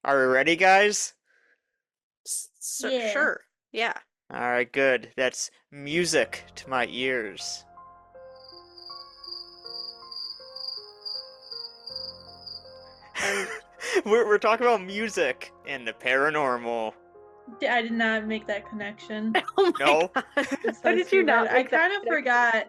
Are we ready, guys? Yeah. Sure. Yeah. All right, good. That's music to my ears. I'm We're talking about music and the paranormal. I did not make that connection. Oh my No? God. I'm How so did you stupid. not I make that kind of connection? forgot.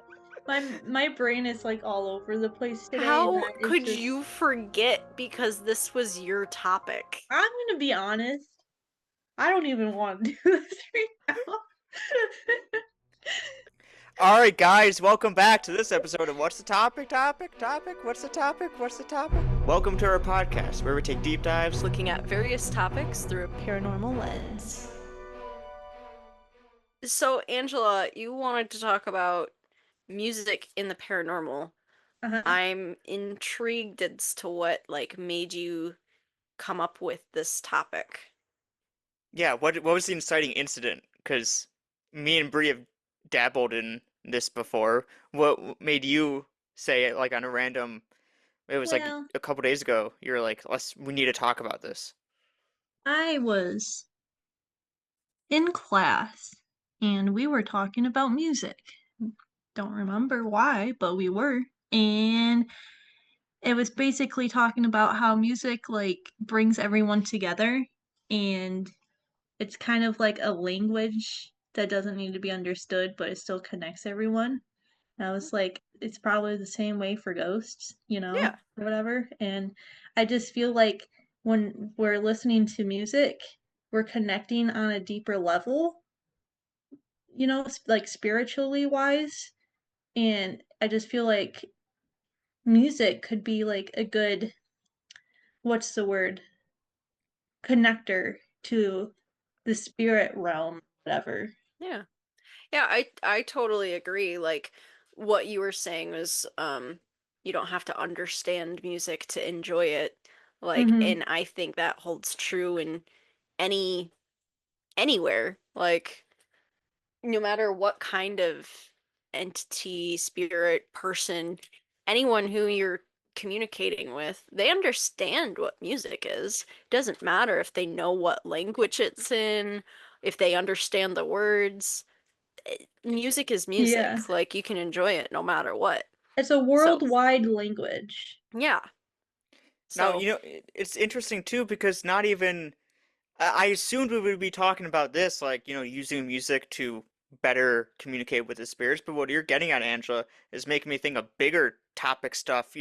My brain is like all over the place today, and How that is could just. you forget because this was your topic? I'm gonna be honest. I don't even want to do this right now. All right, guys, welcome back to this episode of What's the Topic? What's the topic? What's the topic? Welcome to our podcast where we take deep dives. Looking at various topics through a paranormal lens. So, Angela, you wanted to talk about music in the paranormal. Uh-huh. I'm intrigued as to what made you come up with this topic. Yeah, what was the inciting incident? Because me and Bree have dabbled in this before. What made you say it like on a random? It was like Well, a couple days ago. You're like, we need to talk about this. I was in class and we were talking about music. Don't remember why, but we were. And it was basically talking about how music like brings everyone together, and it's kind of like a language that doesn't need to be understood, but it still connects everyone. And I was like, it's probably the same way for ghosts, Yeah. or whatever. And I just feel like when we're listening to music, we're connecting on a deeper level, like spiritually wise. And I just feel like music could be like a good, what's the word, connector to the spirit realm, whatever. Yeah. Yeah, I totally agree. Like what you were saying was you don't have to understand music to enjoy it. Mm-hmm. And I think that holds true in any anywhere. Like no matter what kind of entity, spirit, person, anyone who you're communicating with, they understand what music is. It doesn't matter if they know what language it's in, if they understand the words. Music is Yeah. music. Like you can enjoy it no matter what. It's a So, worldwide language. yeah. Now, So, it's interesting too because not even I assumed we would be talking about this, like, using music to better communicate with the spirits, but what you're getting at, Angela, is making me think of bigger topic stuff,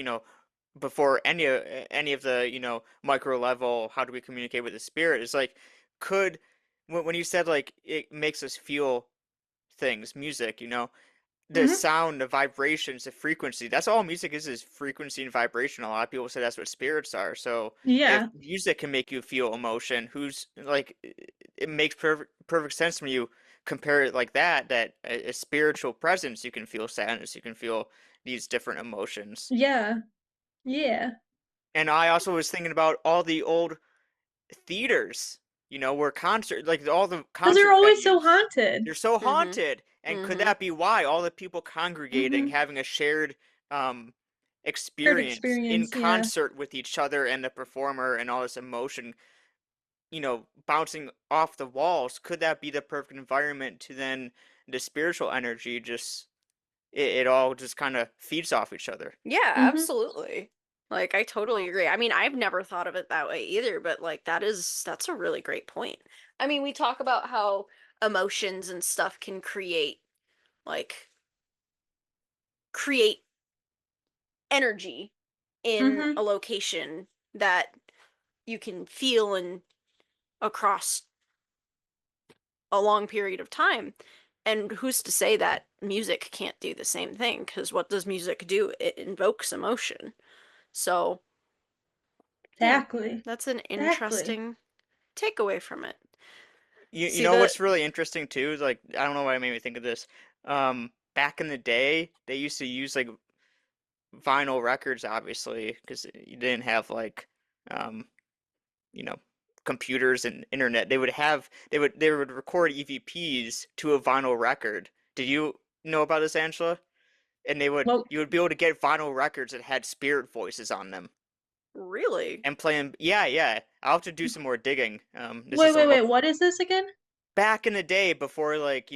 before any of the, micro level, how do we communicate with the spirit? Is like, could when you said like it makes us feel things, music, the Mm-hmm. sound, the vibrations, the frequency. That's all music is frequency and vibration. A lot of people say that's what spirits are. So if Yeah. music can make you feel emotion, who's like it makes perfect sense when you compare it like that, that a spiritual presence, you can feel sadness, you can feel these different emotions. Yeah. Yeah. And I also was thinking about all the old theaters, where concert like all the Because they're concert always so venues, haunted. they're so mhm. haunted. And could Mhm. that be why all the people congregating, Mm-hmm. having a shared Shared experience in experience, yeah. concert with each other and the performer and all this emotion, bouncing off the walls, could that be the perfect environment to then the spiritual energy just it all just kind of feeds off each other? Yeah, Mm-hmm. absolutely. Like I totally agree. I mean, I've never thought of it that way either, but that's a really great point. I mean, we talk about how emotions and stuff can like create energy in Mm-hmm. a location that you can feel and across a long period of time. And who's to say that music can't do the same thing? Because what does music do? It invokes emotion. So, yeah, Exactly. that's an Exactly. interesting takeaway from it. You See know the what's really interesting too is like I don't know why it made me think of this. Back in the day, they used to use like vinyl records, obviously, because you didn't have like, um, you know, computers and internet. They would record EVPs to a vinyl record. Did you know about this, Angela? And Well, you would be able to get vinyl records that had spirit voices on them. Really? and playing. Yeah, yeah. I'll have to do some more digging. This Wait, is a wait, lo wait. What is this again? back in the day before, like,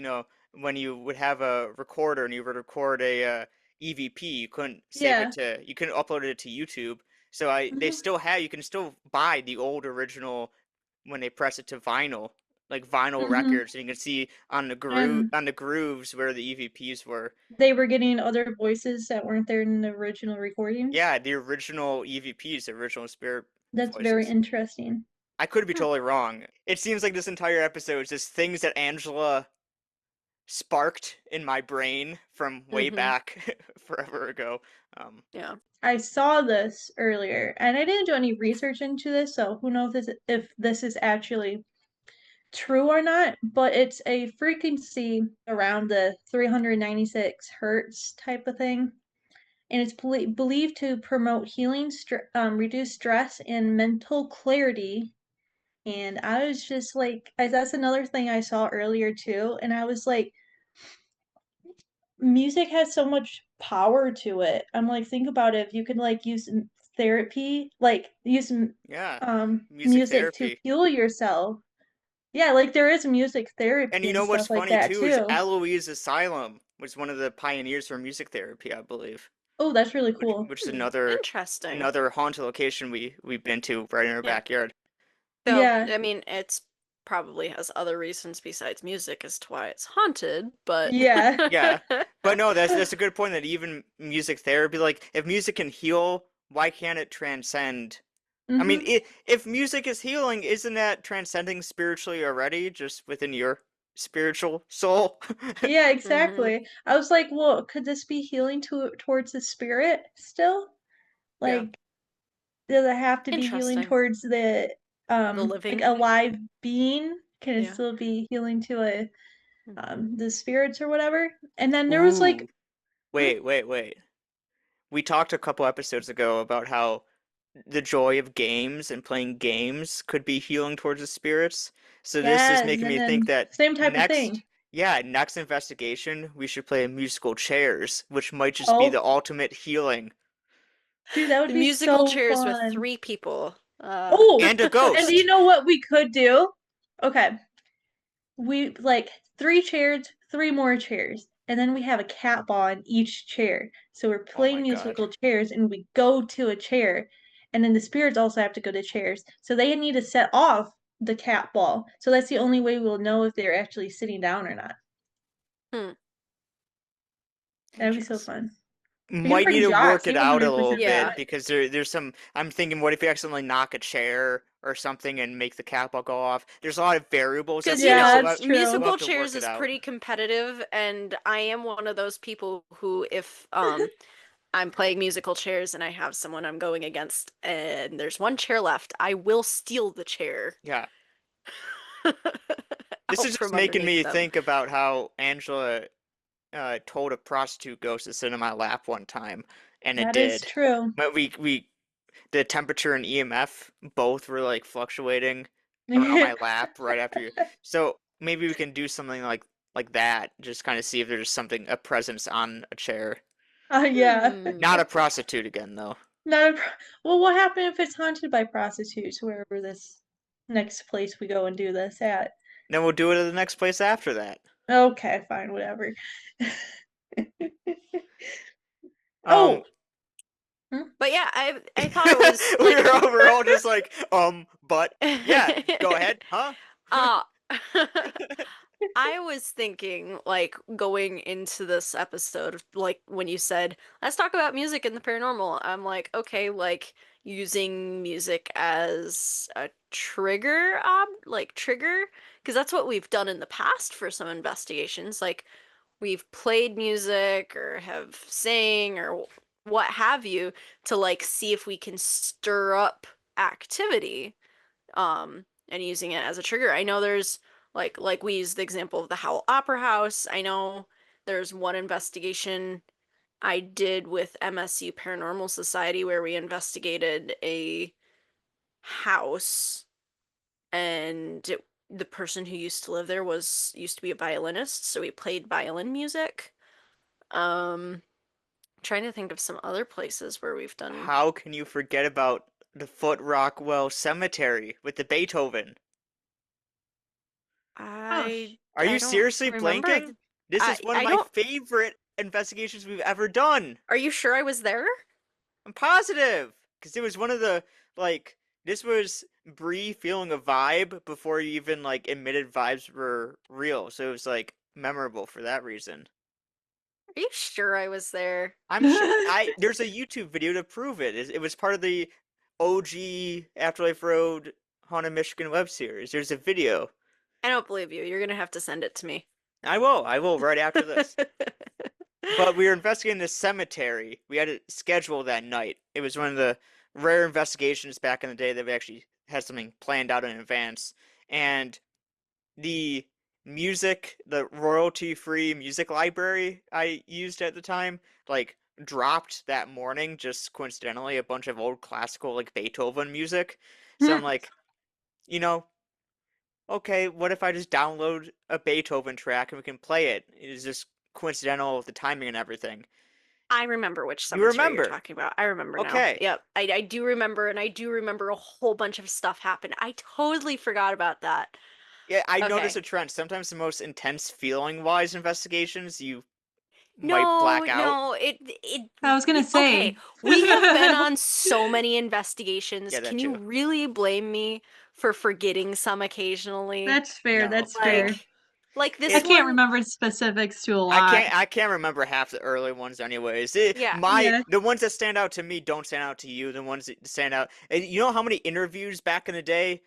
when you would have a recorder and you would record a EVP, you couldn't save it Yeah. to, you couldn't upload it to YouTube. So they Hmm. still have, you can still buy the old original when they press it to vinyl, like vinyl Hmm. records, and you can see on And the grooves where the EVPs were. they were getting other voices that weren't there in the original recordings. Yeah, the original EVPs, the original spirit That's very voices. interesting. I could be Huh. totally wrong. It seems like this entire episode is just things that Angela sparked in my brain from way Mm-hmm. back forever ago. Um, Yeah. I saw this earlier, and I didn't do any research into this, so who knows if this is actually true or not, but it's a frequency around the 396 hertz type of thing. And it's believed to promote healing, reduce stress, and mental clarity. And I was just like, that's another thing I saw earlier too. And I was like, music has so much power to it. I'm like, think about it. If you could like use therapy, like use yeah, music music to therapy. heal yourself. Yeah, like there is music And therapy you and know what's stuff like funny that too is too. Eloise Asylum was one of the pioneers for music therapy, I believe, Oh, that's really which cool. which is Hmm. another Interesting. another haunted location we've been to right in our Yeah. backyard. Though, Yeah, I mean, it's probably has other reasons besides music as to why it's haunted, but yeah. Yeah, but no, that's a good point that even music therapy, like if music can heal, why can't it transcend? I mean, Hmm. if music is healing, isn't that transcending spiritually already, just within your spiritual soul? Yeah, hmm exactly. I was like, well, could this be healing towards the spirit still? Yeah, Like, does it have to be healing Interesting. towards the The like living. a live being? Can it Yeah. still be healing to a hmm the spirits or whatever? And then there was like, Ooh, hmm? wait. We talked a couple episodes ago about how the joy of games and playing games could be healing towards the spirits. So this is Yes, making and me think then that same type of next, thing. yeah, next investigation, we should play musical chairs, which might just be Oh, the ultimate healing. dude, that would The be musical so chairs with fun. three people. Oh, And a and do you ghost. know what we could do? Okay, we like three chairs, three more chairs, and then we have a cat ball in each chair. So we're Oh playing my God. musical chairs, and we go to a chair, and then the spirits also have to go to chairs. So they need to set off the cat ball. So that's the only way we'll know if they're actually sitting down or not. Hmm. That'd be so Interesting. fun. We can Might need bring to Josh. work He it would out a little 100% do Yeah. bit it. because there's some. I'm thinking, what if you accidentally knock a chair or something and make the cat ball go off? There's a lot of variables at Because, play, Yeah, so that's we'll true. musical have to chairs work it is out. pretty competitive, and I am one of those people who, if I'm playing musical chairs and I have someone I'm going against and there's one chair left, I will steal the chair Yeah. This out is just from making underneath me them. think about how Angela told a prostitute ghost to sit in my lap one time, and it That is did. true. But the temperature and EMF both were like fluctuating around my lap right after you. So maybe we can do something like that, just kind of see if there's something, a presence on a chair. Yeah. Hmm. Not a prostitute again, though. Not a well, what happened if it's haunted by prostitutes, wherever this next place we go and do this at? Then we'll do it at the next place after that. Okay, fine, whatever. Um, Oh, hmm? But yeah, I thought it was like we're all just like, but yeah, go ahead, huh? uh I was thinking, like, going into this episode, like, when you said, let's talk about music in the paranormal, I'm like, okay, like, using music as a trigger, because that's what we've done in the past for some investigations. Like, we've played music or have sang or what have you to, like, see if we can stir up activity and using it as a trigger. I know there's like we used the example of the Howl Opera House. I know there's one investigation I did with MSU Paranormal Society where we investigated a house and the person who used to live there was used to be a violinist, so we played violin music. Trying to think of some other places where we've done. How can you forget about the Foot Rockwell Cemetery with the Beethoven. Oh, Are you I don't seriously remember. blanking? This is one of I my don't. favorite investigations we've ever done. Are you sure I was there? I'm positive because it was one of the like this was Bree feeling a vibe before you even like admitted vibes were real. So it was like memorable for that reason. Are you sure I was there? I'm sure I there's a YouTube video to prove it. It was part of the OG Afterlife Road Haunted Michigan web series. There's a video. I don't believe you. You're gonna have to send it to me. I will. I will right after this. But we were investigating this cemetery. We had it scheduled that night. It was one of the rare investigations back in the day that we actually had something planned out in advance. And the the royalty-free music library I used at the time, like dropped that morning just coincidentally a bunch of old classical like Beethoven music. So I'm like, you know, okay, what if I just download a Beethoven track and we can play it? It's just coincidental with the timing and everything. I remember which You cemetery you're remember? talking about. I remember now. Okay. Yep, I do remember, and I do remember a whole bunch of stuff happened. I totally forgot about that. Yeah, I noticed Okay. a trend. Sometimes the most intense feeling-wise investigations you might No, black out. no, it I was gonna okay. say. We have been on so many investigations. Yeah, that Can you too. really blame me for forgetting some occasionally? That's fair. No. That's fair. Like, like I this It can't one, remember specifics to a lot. I can't remember half the early ones anyways. yeah. Yeah. The ones that stand out to me don't stand out to you. The ones that stand out. And you know how many interviews back in the day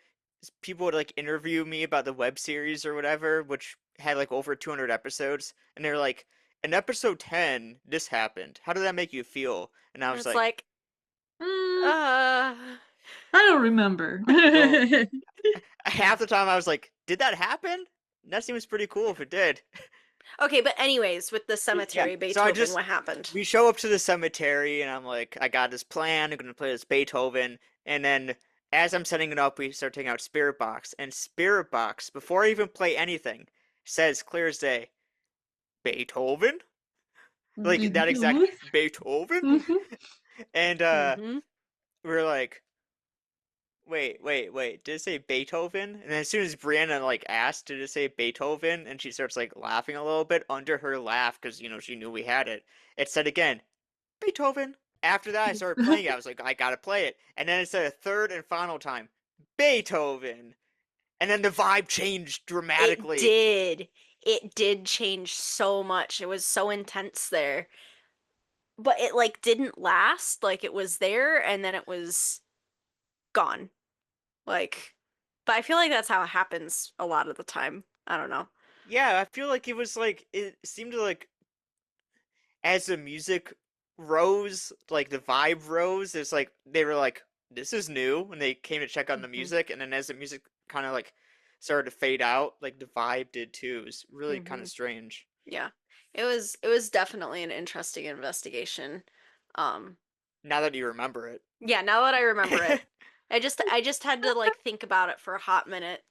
people would like interview me about the web series or whatever, which had like over 200 episodes, and they're like, in episode 10, this happened. How did that make you feel? And I And was it's like, like, Mm, uh, I don't remember. well, half the time I was like, did that happen? That seems pretty cool if it did. okay, but anyways, with the Yeah. cemetery, So I Beethoven, just what happened? we show up to the cemetery and I'm like, I got this plan. I'm gonna play this Beethoven, and then as I'm setting it up, we start taking out Spirit Box, and Spirit Box before I even play anything says clear as day, Beethoven, like that exact Beethoven, Mhm. and Mm-hmm. we're like, wait, did it say Beethoven? And then as soon as Brianna like asked, did it say Beethoven? And she starts like laughing a little bit under her laugh because she knew we had it. It said again, Beethoven. After that, I started playing it. I was like, I gotta play it. And then it said a third and final time, Beethoven. And then the vibe changed It dramatically. did. It did change so much. It was so intense there. But it like didn't last. Like it was there and then it was gone. Like, but I feel like that's how it happens a lot of the time. I don't know. Yeah, I feel like it was like it seemed to like as the music rose, like the vibe rose, it's like they were like, this is new when they came to check on the Hmm. music, and then as the music kind of like started to fade out, like the vibe did too. It was really kind Hmm. of strange. Yeah. It was definitely an interesting investigation. Um, Now that you remember it. yeah, now that I remember it, I just had to like think about it for a hot minute.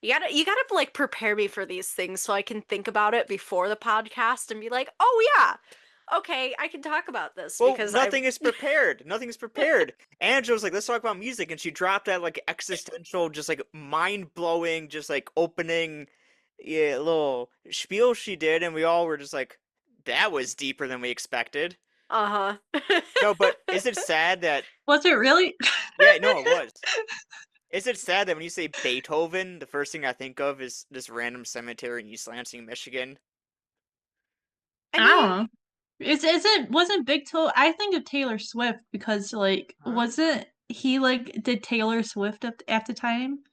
You gotta like prepare me for these things so I can think about it before the podcast and be like, oh yeah, okay, I can talk about this Well, because I nothing is prepared. Nothing is prepared. Angela's like, let's talk about music, and she dropped that like existential, just like mind blowing, just like opening, yeah, little spiel she did, and we all were just like, that was deeper than we expected. uh-huh. No, but is it sad that Was it really? yeah, no, it was. Is it sad that when you say Beethoven, the first thing I think of is this random cemetery in East Lansing, Michigan? I I don't mean, know. Wasn't Big Toe? I think of Taylor Swift because like Huh? wasn't he like did Taylor Swift at the time?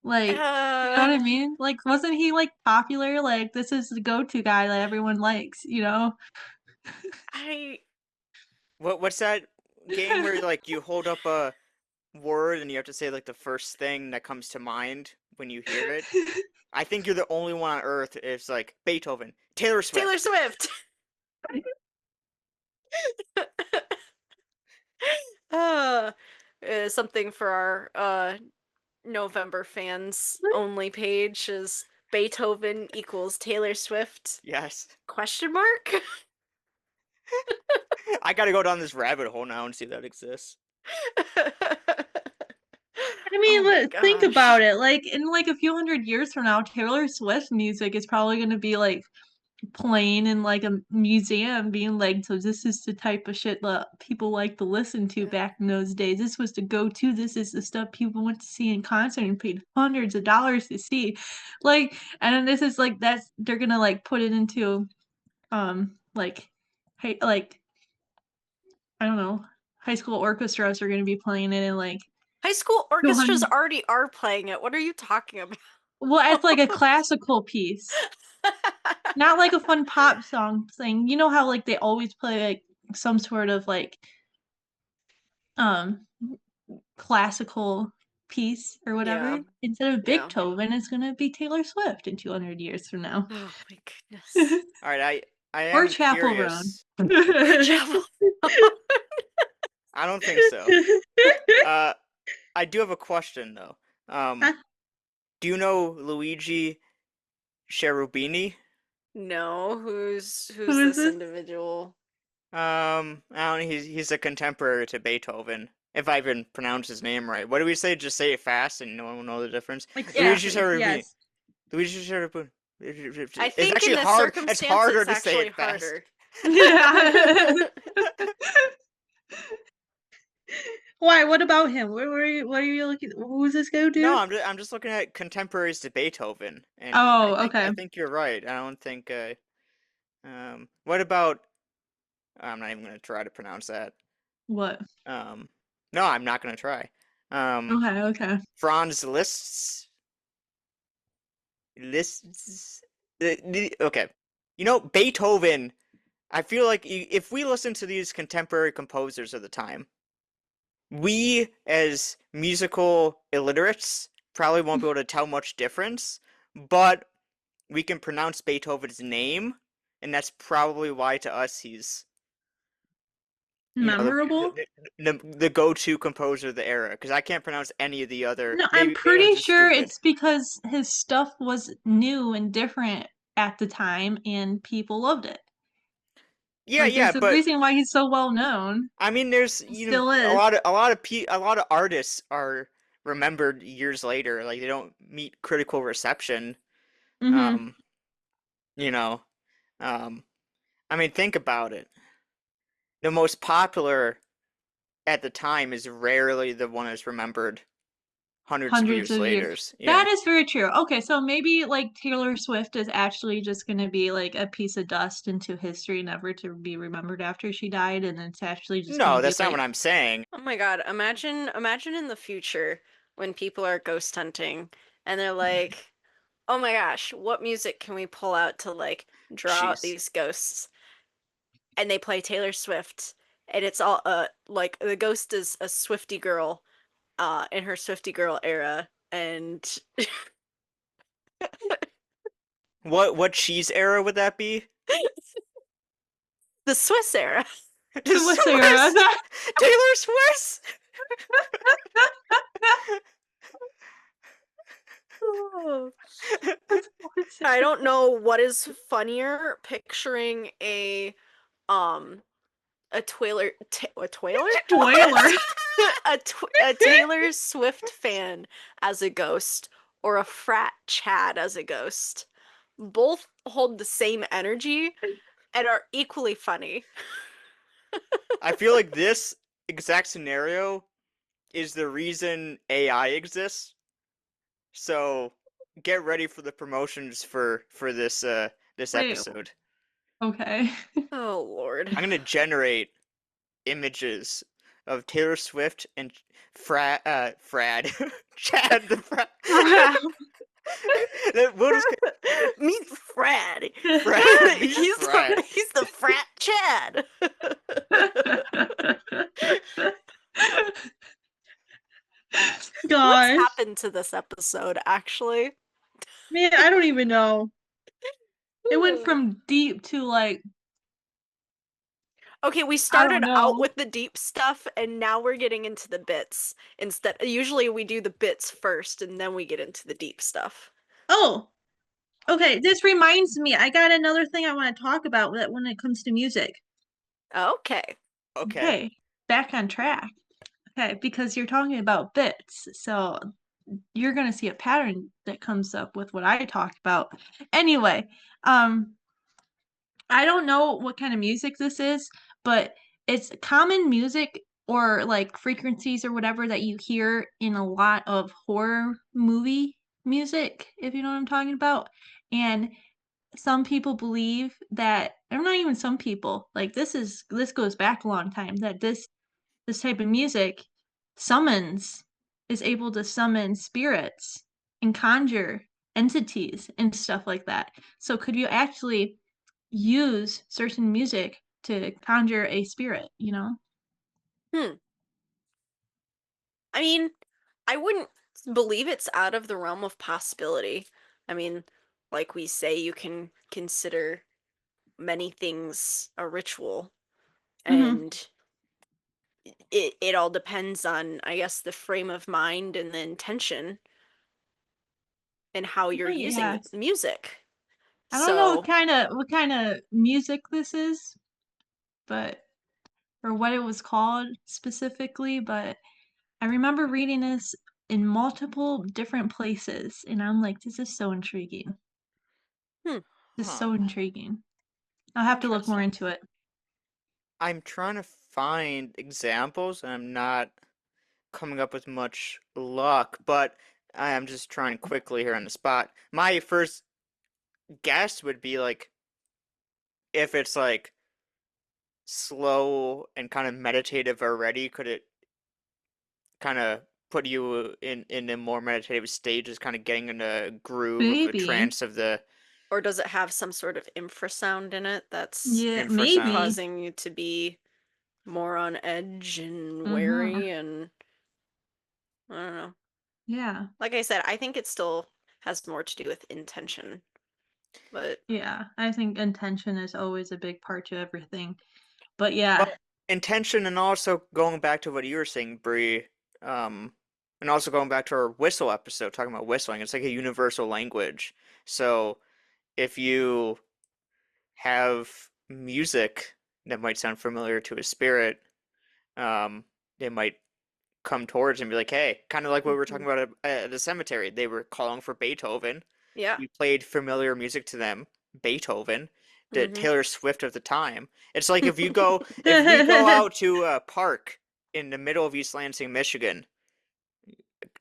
Like, you know what uh, I mean? Like, wasn't he like popular? Like, this is the go-to guy that everyone likes, you know? I What's that game where like you hold up a word and you have to say like the first thing that comes to mind when you hear it? I think you're the only one on earth. It's like Beethoven, Taylor Taylor Swift. Swift. uh, something for our November fans only page is Beethoven equals Taylor Swift Yes. question mark? I gotta go down this rabbit hole now and see if that exists. I mean, Oh my think about gosh. it. Like in like a few hundred years from now, Taylor Swift music is probably going to be like playing in like a museum, being like, so this is the type of shit that people like to listen to back in those days. This was the go-to. This is the stuff people went to see in concert and paid hundreds of dollars to see. Like, and then this is like that's they're gonna like put it into like hey like I don't know, high school orchestras are gonna be playing it in like High school orchestras 200 already are playing it. What are you talking about? well, it's like a classical piece. Not like a fun pop song thing. You know how like they always play like some sort of like um classical piece or whatever? Yeah. Instead of Yeah. Beethoven, it's gonna be Taylor Swift in 200 years from now. Oh my goodness. All right, I Or am Chapel Roan. curious. Chapel. I don't think so. Uh, I do have a question though. Huh? Do you know Luigi Cherubini? No, Who who's is this this? individual? I don't know. He's a contemporary to Beethoven. If I even pronounce his name right. What do we say? Just say it fast and no one will know the difference. Luigi Exactly. Cherubini. Yes. Luigi Cherubini. I It's think actually in this hard. It's circumstance, harder it's to say actually it fast. harder. Yeah. Why? What about him? What are you looking? Who's this go No, to? I'm just looking at contemporaries to Beethoven, and Oh, okay. I think you're right. I don't think. What about? I'm not even gonna try to pronounce that. What? Um, no, I'm not gonna try. Um, Okay, okay. Franz Liszt's. Okay, you know Beethoven. I feel like if we listen to these contemporary composers of the time, we as musical illiterates probably won't be able to tell much difference, but we can pronounce Beethoven's name, and that's probably why to us he's Memorable? the go-to composer of the era. Because I can't pronounce any of the other. No, I'm Maybe I'm pretty just sure stupid. it's because his stuff was new and different at the time and people loved it. Yeah, Like yeah, there's a but reason why he's so well known. I mean, there's It still is. a lot of artists are remembered years later. Like they don't meet critical reception. Mm-hmm. Um, you know, um, I mean, think about it. The most popular at the time is rarely the one that's remembered hundreds of Hundreds years of years. later. Yeah. That is very true. Okay, so maybe like Taylor Swift is actually just gonna be like a piece of dust into history, never to be remembered after she died, and it's actually just gonna No, be that's not like what I'm saying. Oh my God, imagine in the future when people are ghost hunting and they're like, "Oh my gosh, what music can we pull out to like draw out Jeez. these ghosts?" And they play Taylor Swift and it's all like the ghost is a Swifty girl in her Swifty girl era and What cheese era would that be? the Swiss era. The Swiss era. Swiss. Taylor Swiss. I don't know what is funnier, picturing um a Taylor a Taylor Twaler. a Taylor Swift fan as a ghost or a frat Chad as a ghost. Both hold the same energy and are equally funny. I feel like this exact scenario is the reason AI exists. So get ready for the promotions for this Wait, episode. okay. Oh Lord. I'm gonna generate images of Taylor Swift and Frad Chad the Frad. We'll just Meet Fred. Frad meet he's Frad. he's the frat Chad. What's Gosh. happened to this episode actually? Man, I don't even know. It went from deep to like Okay, we I don't started out know. with the deep stuff and now we're getting into the bits. Instead, usually we do the bits first and then we get into the deep stuff. Oh, okay. This reminds me. I got another thing I want to talk about when it comes to music. Okay. Okay. Okay, back on track. Okay, because you're talking about bits, so you're gonna see a pattern that comes up with what I talked about. Anyway, um, I don't know what kind of music this is, but it's common music or like frequencies or whatever that you hear in a lot of horror movie music, if you know what I'm talking about. And some people believe that, or not even some people, like this goes back a long time, that this type of music summons is able to summon spirits and conjure entities and stuff like that. So could you actually use certain music to conjure a spirit, you know? Hmm. I mean, I wouldn't believe it's out of the realm of possibility. I mean, like we say, you can consider many things a ritual, Mhm. and it all depends on, I guess, the frame of mind and the intention and how you're Oh, using yeah. the music. I don't know So, what kinda music this is, but or what it was called specifically, but I remember reading this in multiple different places, and I'm like, "This is so intriguing. hmm, This is Huh. so intriguing." I'll have to look more Interesting. into it. I'm trying to find examples and I'm not coming up with much luck, but I am just trying quickly here on the spot. My first guess would be like if it's like slow and kind of meditative already, could it kind of put you in a more meditative state, just kind of getting in a groove of a Maybe. trance of the or does it have some sort of infrasound in it that's Yeah, infrasound? maybe. causing you to be more on edge and Mhm. wary and I don't know. Yeah. Like I said, I think it still has more to do with intention. But Yeah. I think intention is always a big part to everything. But yeah. Well, intention and also going back to what you were saying, Bree, um, and also going back to our whistle episode, talking about whistling, it's like a universal language. So if you have music that might sound familiar to a spirit, um, they might come towards and be like, "Hey," kind of like what we were talking Mhm. about at the cemetery. They were calling for Beethoven. Yeah. We played familiar music to them, Beethoven, the Mm-hmm. Taylor Swift of the time. It's like if we go out to a park in the middle of East Lansing, Michigan,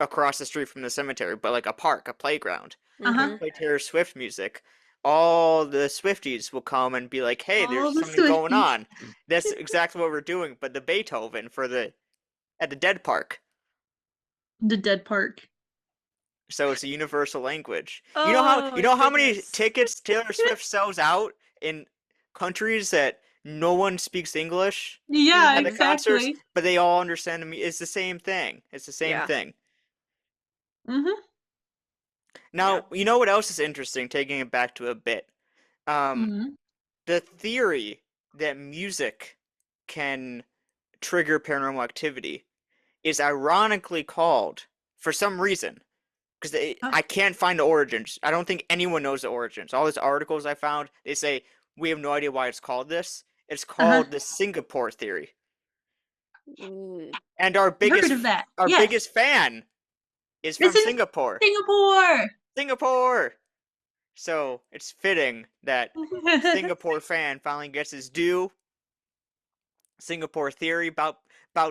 across the street from the cemetery, but like a park, a playground, and we Mm-hmm. Uh-huh. play Taylor Swift music, all the Swifties will come and be like, "Hey, All there's the something going Swifties. on." That's exactly what we're doing, but the Beethoven for the at the Dead Park. The dead park. So it's a universal language. Oh you my know how many goodness. tickets Taylor Swift sells out in countries that no one speaks English Yeah, at the Mm-hmm. concerts, exactly. but they all understand me. It's the same thing. It's the same Yeah. thing. Mhm. Yeah. Now, you know what else is interesting, taking it back to a bit? Um, Mhm. the theory that music can trigger paranormal activity is ironically called, for some reason, because Oh, I can't find the origins. I don't think anyone knows the origins. All these articles I found, they say we have no idea why it's called this. It's uh-huh. called the Singapore theory, Mm. and I've heard of that. our Yes. biggest fan is It's from in Singapore. Singapore. Singapore. So it's fitting that Singapore fan finally gets his due. Singapore theory about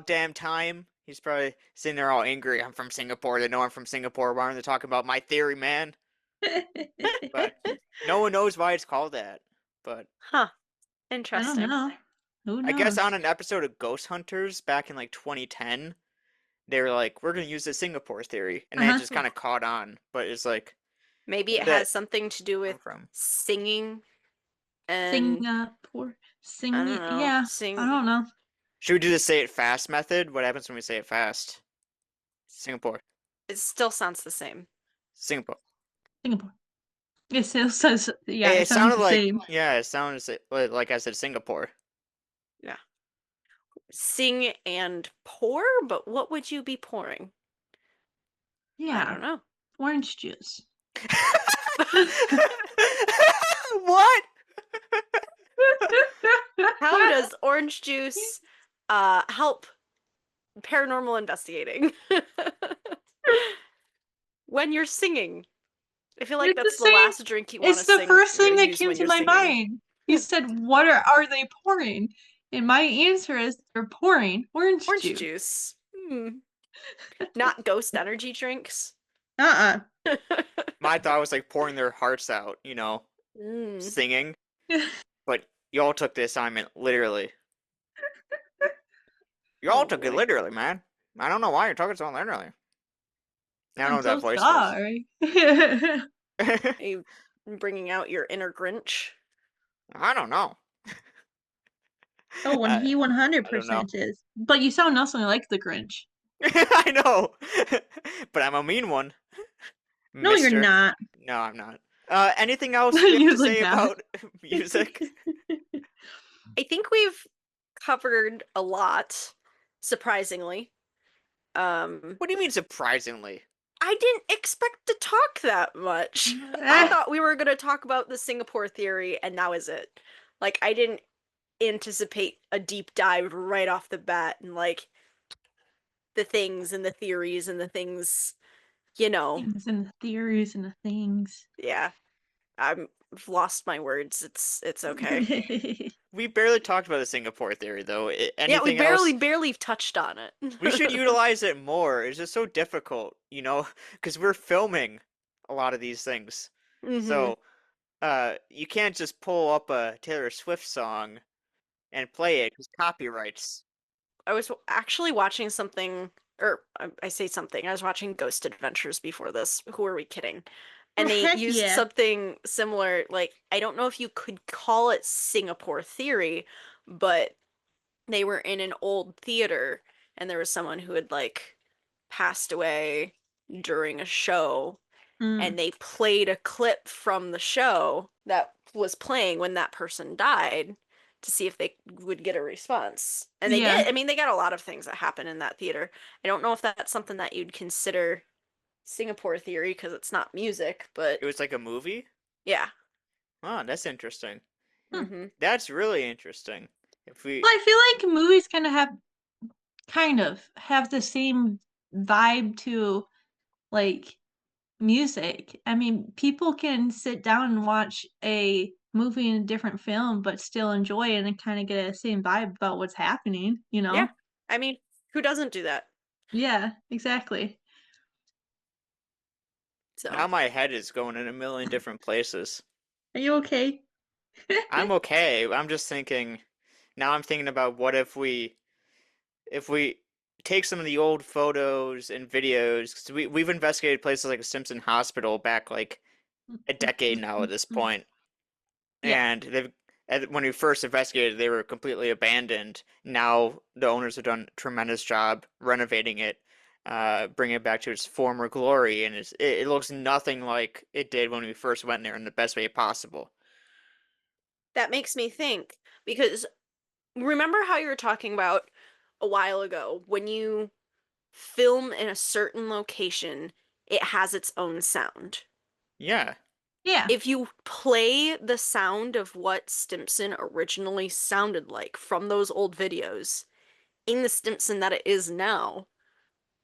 damn time. He's probably sitting there all angry. I'm from Singapore. They know I'm from Singapore. Why aren't they talking about my theory, man? But no one knows why it's called that. But Huh. I don't Interesting. know. Who I guess on knows? an episode of Ghost Hunters back in like 2010, they were like, "We're gonna use the Singapore theory," and then it Uh-huh. just kind of caught on. But it's like, Maybe where it did that has something to do with come from? singing and Singapore. I don't Singing. know, Yeah. I sing don't know. Should we do the say it fast method? What happens when we say it fast? Singapore, it still sounds the same. Singapore. Singapore. It still says, yeah, it It sounds sounded the like, same. yeah, it sounded like I said Singapore. Yeah. Sing and pour, but what would you be pouring? I Yeah. don't know. Orange juice. What? How does orange juice help paranormal investigating. When you're singing. I feel like It's the that's the same. last drink you want to It's the sing first or thing that use came when to you're my singing. mind. You said, "What are they pouring?" And my answer is, "They're pouring orange Orange juice." juice. Not ghost energy drinks. Uh-uh. My thought was like pouring their hearts out, Mm. singing. But y'all took the assignment literally. Y'all Oh took it boy. literally, man. I don't know why you're talking so literally. I don't know I'm what that so voice was. sorry. Are you bringing out your inner Grinch? I don't know. Oh, when I, he I don't know. 100% is. But you sound nothing like the Grinch. I know. But I'm a mean one, No, you're mister. not. No, I'm not. Anything else we have to Usually say not. about music? I think we've covered a lot, surprisingly. Um, What do you mean surprisingly? I didn't expect to talk that much. I Eh, thought we were going to talk about the Singapore theory, and that was it. Like, I didn't anticipate a deep dive right off the bat and, like, the things and the theories and the things, you know. things and the theories and the things. Yeah, I've lost my words. It's okay. We barely talked about the Singapore theory, though. Yeah, we Anything barely else? barely touched on it. We should utilize it more. It's just so difficult, because we're filming a lot of these things. hmm So, you can't just pull up a Taylor Swift song and play it because copyrights. I was actually watching something, or I say something. I was watching Ghost Adventures before this. Who are we kidding? And they Heck used yeah. something similar. Like, I don't know if you could call it Singapore theory, but they were in an old theater and there was someone who had like passed away during a show Mm, and they played a clip from the show that was playing when that person died to see if they would get a response. And they yeah. did. I mean, they got a lot of things that happen in that theater. I don't know if that's something that you'd consider Singapore theory because it's not music, but It was like a movie? yeah. Oh, that's interesting. Hmm. hmm That's really interesting. If Well, we, I feel like movies kind of have the same vibe to like music. I mean, people can sit down and watch a movie in a different film, but still enjoy it and kind of get a same vibe about what's happening, you Yeah. know? I mean, who doesn't do that? Yeah, exactly. now So, my head is going in a million different places. Are you okay? I'm okay. I'm just thinking, now I'm thinking about what if we take some of the old photos and videos, because we've investigated places like Simpson Hospital back like a decade now at this point, yeah. and when we first investigated, they were completely abandoned. Now the owners have done a tremendous job renovating it, bringing it back to its former glory, and it looks nothing like it did when we first went there in the best way possible. That makes me think because remember how you were talking about a while ago when you film in a certain location, it has its own sound. Yeah, Yeah, If you play the sound of what Stimson originally sounded like from those old videos in the Stimson that it is now,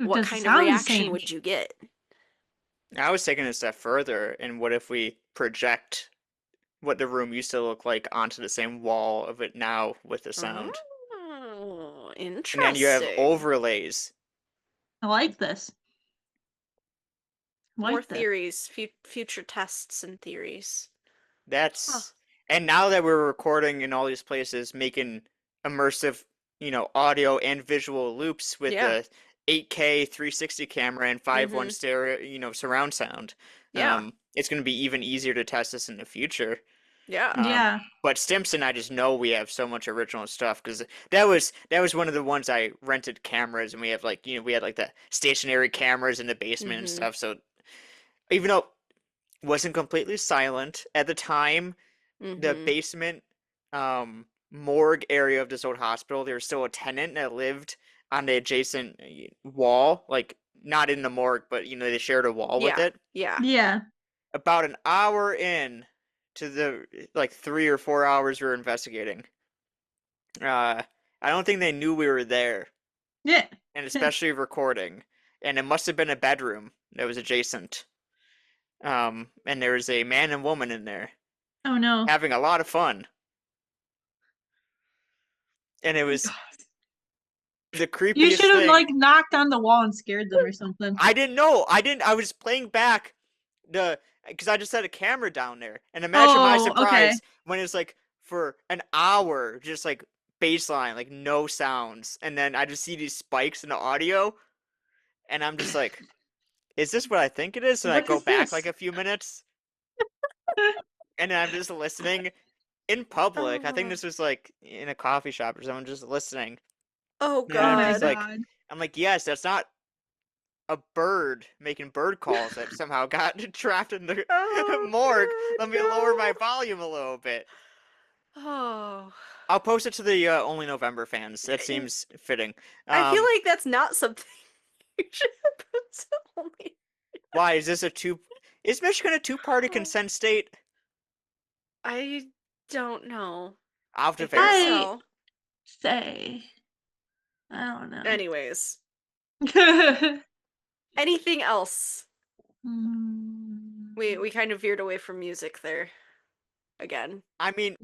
what does it kind of sound the reaction same? would you get? I was taking it a step further, and what if we project what the room used to look like onto the same wall of it now with the sound? Oh, And then you have interesting. overlays. I like this. I More like this. theories, future tests and theories. Huh. That's and now that we're recording in all these places, making immersive, audio and visual loops with Yeah. the 8K 360 camera and 5.1 Mm-hmm. stereo, surround sound. Yeah. It's going to be even easier to test this in the future. Yeah. Yeah. But Stimson, I just know we have so much original stuff because that was one of the ones I rented cameras, and we have like we had like the stationary cameras in the basement and Mm-hmm. stuff. So even though it wasn't completely silent at the time, the Mm-hmm. basement morgue area of this old hospital, there was still a tenant that lived on the adjacent wall, like not in the morgue, but they shared a wall with Yeah. it. Yeah. Yeah. About an hour in to the like 3 or 4 hours we were investigating, I don't think they knew we were there. Yeah. and especially recording. And it must have been a bedroom that was adjacent. And there was a man and woman in there Oh no. having a lot of fun. And it was the You should creepiest have thing. like knocked on the wall and scared them or something. I didn't know. I was playing back because I just had a camera down there. And imagine my Oh, okay. surprise when it's like for an hour, just like baseline, like no sounds. And then I just see these spikes in the audio. And I'm just like, is this what I think it is? And I What go is back this? like a few minutes. And then I'm just listening in public. I think Oh, this was like in a coffee shop or someone just listening. oh And Oh I'm my just God. like, god. I'm like, yes, that's not a bird making bird calls that somehow got trapped in the Oh morgue. Let me lower my God, volume a little bit. no. Oh. I'll post it to the Only November fans. That I seems fitting. I feel like that's not something you should put to only. Why is this a two? Is Michigan a two-party consent state? I don't know. I'll have I to think verify. I so. say, I don't know. Anyways, anything else? We Mm. kind of veered away from music there again. I mean,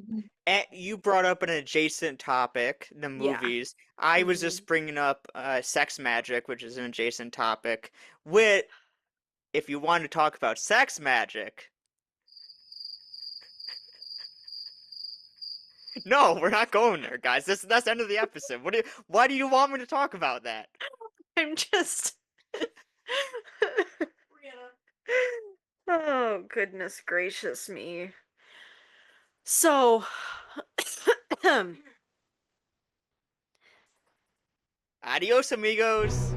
you brought up an adjacent topic, the Yeah. movies. I was Mhm. just bringing up sex magic, which is an adjacent topic. With, if you want to talk about sex magic, no, we're not going there, guys. That's the end of the episode. Why do you want me to talk about that? I'm just. Oh, goodness gracious me. So, Adios, amigos.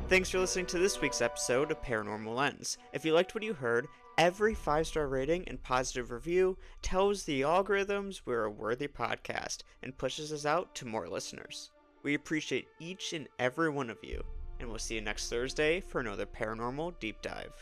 Thanks for listening to this week's episode of Paranormal Lens. If you liked what you heard, every 5-star rating and positive review tells the algorithms we're a worthy podcast and pushes us out to more listeners. We appreciate each and every one of you, and we'll see you next Thursday for another paranormal deep dive.